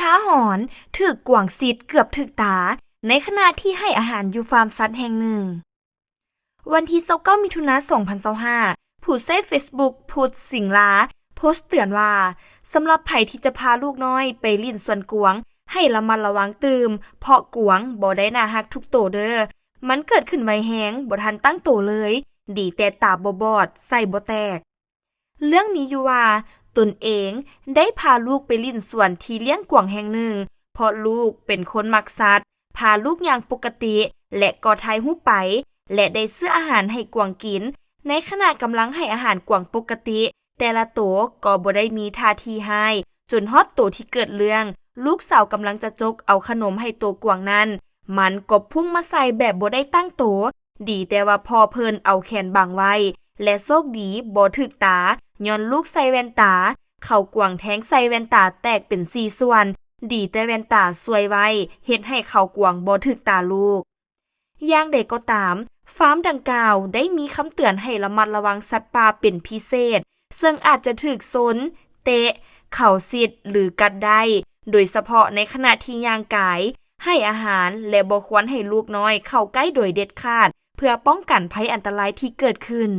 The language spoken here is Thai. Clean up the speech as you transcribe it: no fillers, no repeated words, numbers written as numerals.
ท้าหอนถึกกวางซิดเกือบถึกตาในขณะที่ให้อาหารอยู่ฟาร์มสัตว์แห่งหนึ่งวันที่29มิถุนายน2025ผู้ใช้ Facebook พุทธสิงลาโพสต์เตือนว่าสำหรับไผที่จะพาลูกน้อยไปลิ้นสวนกวางให้ระมัดระวังตื่มเพราะกวางบ่ได้น่าฮักทุกโตเด้อมันเกิดขึ้นไวแฮงบ่ทันตั้งโตเลยดีแต่ตาบ่บอดใส่บ่แตกเรื่องนี้อยู่ว่าตนเองได้พาลูกไปลิ้นสวนที่เลี้ยงกวางแห่งหนึ่งเพราะลูกเป็นคนมักสัตว์พาลูกอย่างปกติและก็ถ่ายรูปไปและได้ซื้ออาหารให้กวางกินในขณะกำลังให้อาหารกวางปกติแต่ละตัวก็บ่ได้มีท่าทีให้จนฮอดตัวที่เกิดเรื่องลูกสาวกำลังจะจกเอาขนมให้ตัวกวางนั้นมันก็พุ่งมาใส่แบบบ่ได้ตั้งตัวดีแต่ว่าพ่อเพิ่นเอาแขนบังไว้และโชคดีบ่ถึกตาย้อนลูกใส่แว่นตาเข้ากวางแทงใส่แว่นตาแตกเป็น4ส่วนดีแต่แว่นตาสวยไว้เฮ็ดให้เข้ากวางบ่ถึกตาลูกอย่างใดก็ตามฟาร์มดังกล่าวได้มีคำเตือนให้ระมัดระวังสัตว์ป่าเป็นพิเศษซึ่งอาจจะถูกซนเตะเข่าซิดหรือกัดได้โดยเฉพาะในขณะที่ย่างกายให้อาหารและบ่ควรให้ลูกน้อยเข้าใกล้โดยเด็ดขาดเพื่อป้องกันภัยอันตรายที่เกิดขึ้น